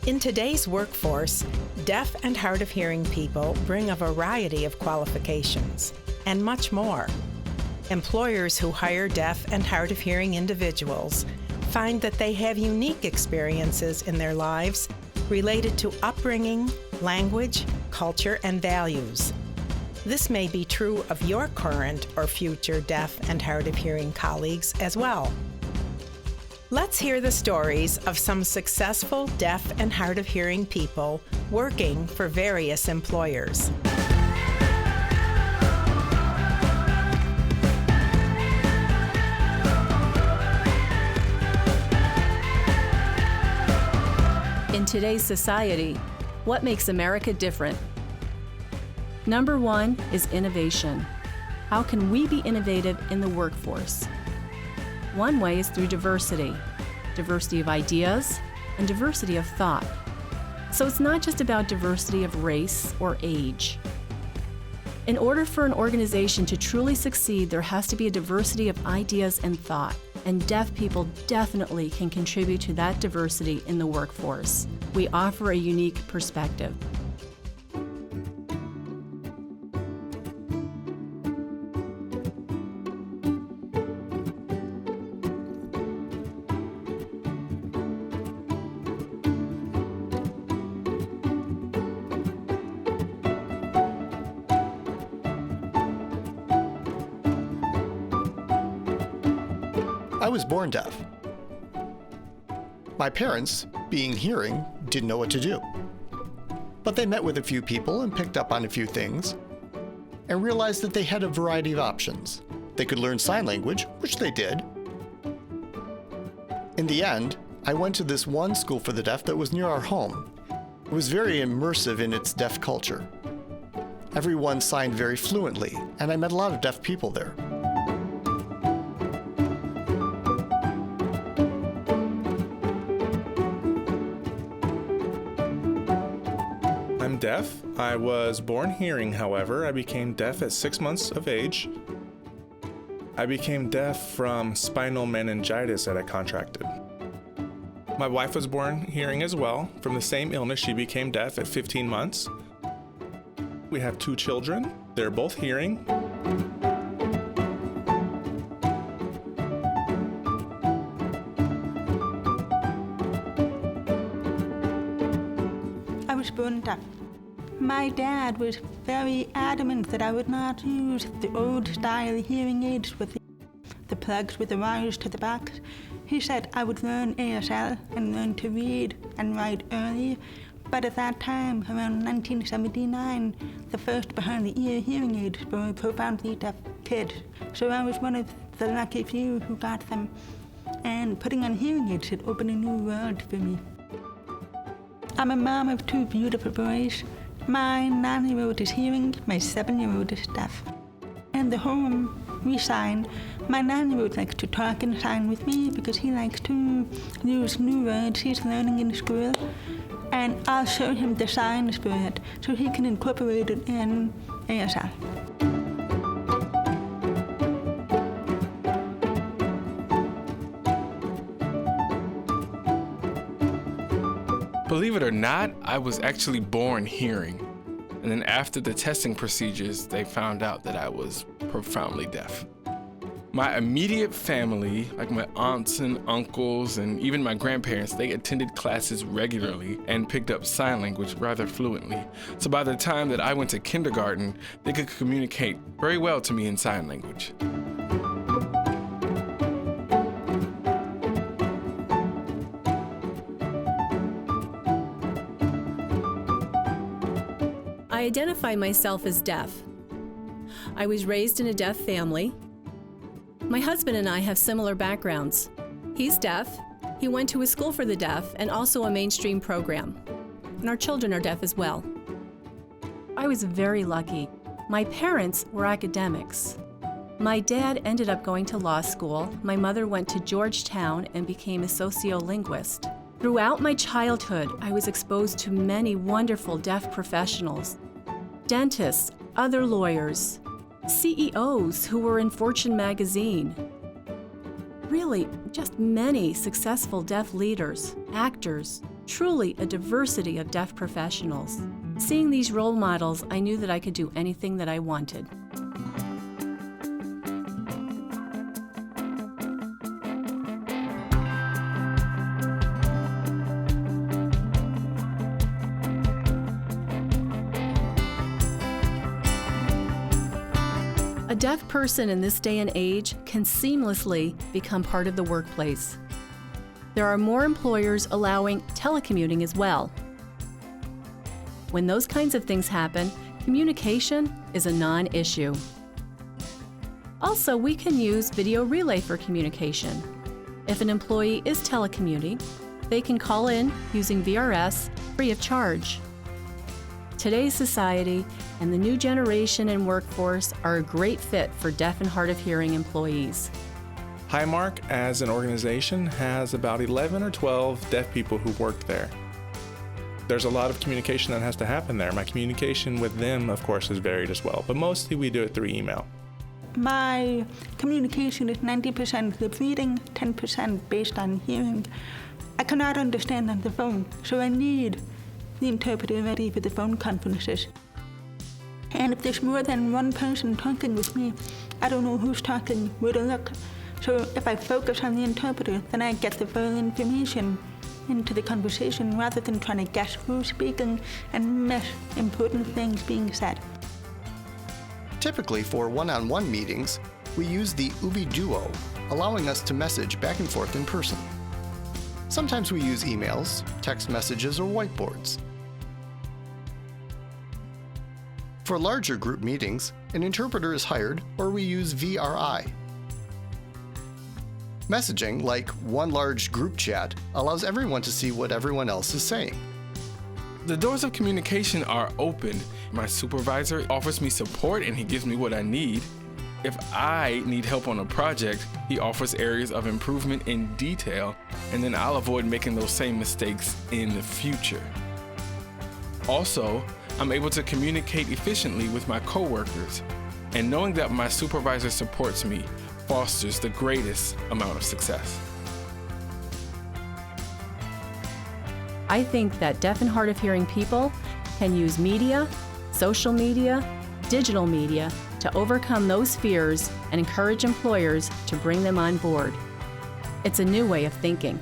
In today's workforce, deaf and hard of hearing people bring a variety of qualifications and much more. Employers who hire deaf and hard of hearing individuals find that they have unique experiences in their lives related to upbringing, language, culture, and values. This may be true of your current or future deaf and hard of hearing colleagues as well. Let's hear the stories of some successful deaf and hard of hearing people working for various employers. In today's society, what makes America different? Number one is innovation. How can we be innovative in the workforce? One way is through diversity of ideas and diversity of thought. So it's not just about diversity of race or age. In order for an organization to truly succeed, there has to be a diversity of ideas and thought, and deaf people definitely can contribute to that diversity in the workforce. We offer a unique perspective. I was born deaf. My parents, being hearing, didn't know what to do. But they met with a few people and picked up on a few things and realized that they had a variety of options. They could learn sign language, which they did. In the end, I went to this one school for the deaf that was near our home. It was very immersive in its deaf culture. Everyone signed very fluently, and I met a lot of deaf people there. I'm deaf. I was born hearing, however. I became deaf at 6 months of age. I became deaf from spinal meningitis that I contracted. My wife was born hearing as well. From the same illness, she became deaf at 15 months. We have 2 children. They're both hearing. I was born deaf. My dad was very adamant that I would not use the old style hearing aids with the plugs with the wires to the back. He said I would learn ASL and learn to read and write early, but at that time, around 1979, the first behind-the-ear hearing aids were profoundly deaf kids. So I was one of the lucky few who got them, and putting on hearing aids had opened a new world for me. I'm a mom of 2 beautiful boys. My 9-year-old is hearing, my 7-year-old is deaf. In the home, we sign. My 9-year-old likes to talk and sign with me because he likes to use new words he's learning in school. And I'll show him the signs for it so he can incorporate it in ASL. Believe it or not, I was actually born hearing. And then after the testing procedures, they found out that I was profoundly deaf. My immediate family, like my aunts and uncles and even my grandparents, they attended classes regularly and picked up sign language rather fluently. So by the time that I went to kindergarten, they could communicate very well to me in sign language. I identify myself as deaf. I was raised in a deaf family. My husband and I have similar backgrounds. He's deaf. He went to a school for the deaf and also a mainstream program. And our children are deaf as well. I was very lucky. My parents were academics. My dad ended up going to law school. My mother went to Georgetown and became a sociolinguist. Throughout my childhood, I was exposed to many wonderful deaf professionals. Dentists, other lawyers, CEOs who were in Fortune magazine. Really, just many successful deaf leaders, actors, Truly a diversity of deaf professionals. Seeing these role models, I knew that I could do anything that I wanted. A deaf person in this day and age can seamlessly become part of the workplace. There are more employers allowing telecommuting as well. When those kinds of things happen, communication is a non-issue. Also, we can use video relay for communication. If an employee is telecommuting, they can call in using VRS free of charge. Today's society and the new generation and workforce are a great fit for deaf and hard of hearing employees. Highmark, as an organization, has about 11 or 12 deaf people who work there. There's a lot of communication that has to happen there. My communication with them, of course, is varied as well, but mostly we do it through email. My communication is 90% lip reading, 10% based on hearing. I cannot understand on the phone, so I need the interpreter ready for the phone conferences. And if there's more than one person talking with me, I don't know who's talking, where to look. So if I focus on the interpreter, then I get the full information into the conversation rather than trying to guess who's speaking and miss important things being said. Typically, for one-on-one meetings, we use the Ubi Duo, allowing us to message back and forth in person. Sometimes we use emails, text messages, or whiteboards. For larger group meetings, an interpreter is hired, or we use VRI. Messaging, like one large group chat, allows everyone to see what everyone else is saying. The doors of communication are open. My supervisor offers me support and he gives me what I need. If I need help on a project, he offers areas of improvement in detail, and then I'll avoid making those same mistakes in the future. Also, I'm able to communicate efficiently with my coworkers, and knowing that my supervisor supports me fosters the greatest amount of success. I think that deaf and hard of hearing people can use media, social media, digital media to overcome those fears and encourage employers to bring them on board. It's a new way of thinking.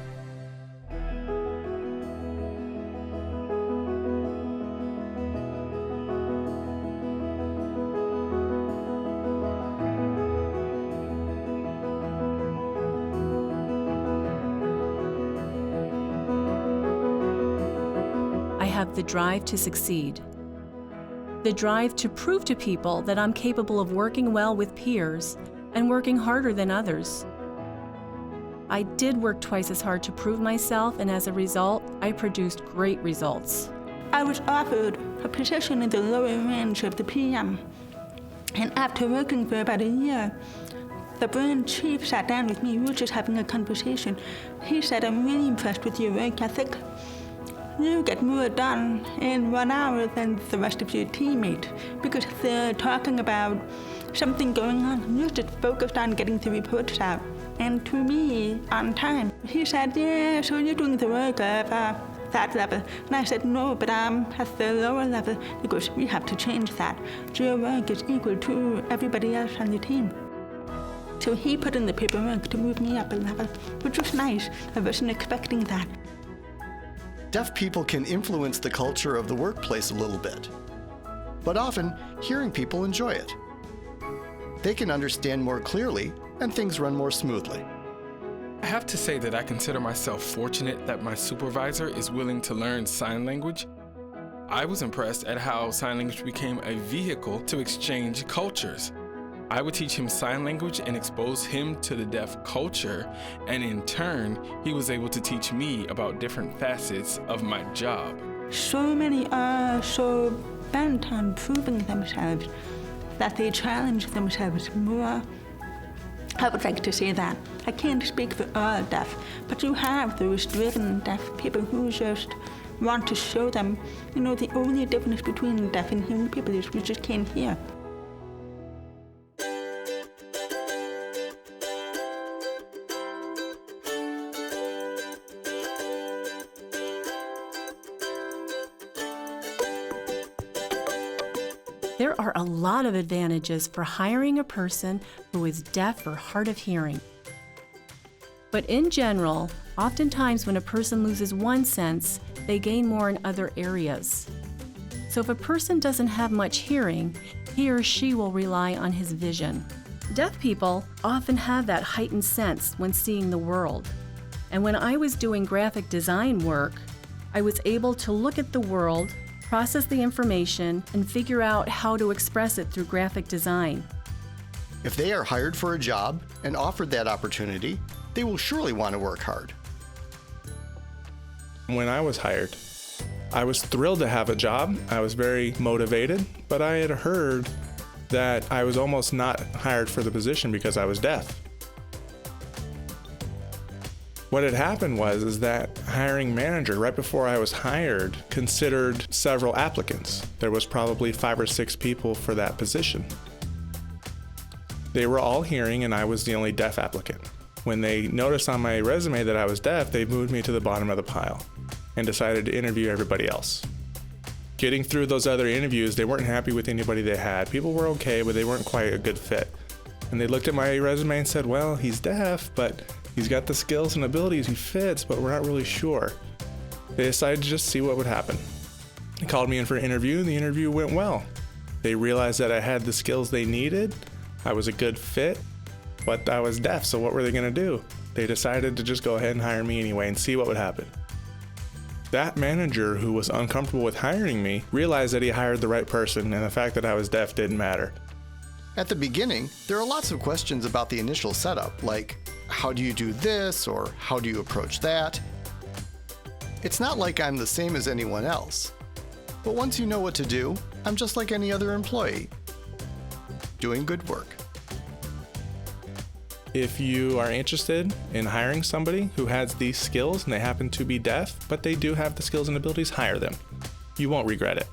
I have the drive to succeed. The drive to prove to people that I'm capable of working well with peers and working harder than others. I did work twice as hard to prove myself, and as a result, I produced great results. I was offered a position in the lower range of the PM, and after working for about a year, the branch chief sat down with me. We were just having a conversation. He said, "I'm really impressed with your work ethic. You get more done in 1 hour than the rest of your teammates because they're talking about something going on. You're just focused on getting the reports out and to me on time." He said, "Yeah, so you're doing the work of that level." And I said, "No, but I'm at the lower level." He goes, "We have to change that. Your work is equal to everybody else on the team." So he put in the paperwork to move me up a level, which was nice. I wasn't expecting that. Deaf people can influence the culture of the workplace a little bit, but often hearing people enjoy it. They can understand more clearly and things run more smoothly. I have to say that I consider myself fortunate that my supervisor is willing to learn sign language. I was impressed at how sign language became a vehicle to exchange cultures. I would teach him sign language and expose him to the deaf culture, and in turn, he was able to teach me about different facets of my job. So many are so bent on proving themselves that they challenge themselves more. I would like to say that. I can't speak for all deaf, but you have those driven deaf people who just want to show them, the only difference between deaf and hearing people is we just can't hear. There are a lot of advantages for hiring a person who is deaf or hard of hearing. But in general, oftentimes when a person loses one sense, they gain more in other areas. So if a person doesn't have much hearing, he or she will rely on his vision. Deaf people often have that heightened sense when seeing the world. And when I was doing graphic design work, I was able to look at the world, process the information, and figure out how to express it through graphic design. If they are hired for a job and offered that opportunity, they will surely want to work hard. When I was hired, I was thrilled to have a job. I was very motivated, but I had heard that I was almost not hired for the position because I was deaf. What had happened was that hiring manager, right before I was hired, considered several applicants. There was probably 5 or 6 people for that position. They were all hearing and I was the only deaf applicant. When they noticed on my resume that I was deaf, they moved me to the bottom of the pile and decided to interview everybody else. Getting through those other interviews, they weren't happy with anybody they had. People were okay, but they weren't quite a good fit. And they looked at my resume and said, well, he's deaf, but he's got the skills and abilities, he fits, but we're not really sure. They decided to just see what would happen. They called me in for an interview, and the interview went well. They realized that I had the skills they needed, I was a good fit, but I was deaf, so what were they going to do? They decided to just go ahead and hire me anyway and see what would happen. That manager, who was uncomfortable with hiring me, realized that he hired the right person, and the fact that I was deaf didn't matter. At the beginning, there are lots of questions about the initial setup, like how do you do this or how do you approach that? It's not like I'm the same as anyone else. But once you know what to do, I'm just like any other employee, doing good work. If you are interested in hiring somebody who has these skills and they happen to be deaf, but they do have the skills and abilities, hire them. You won't regret it.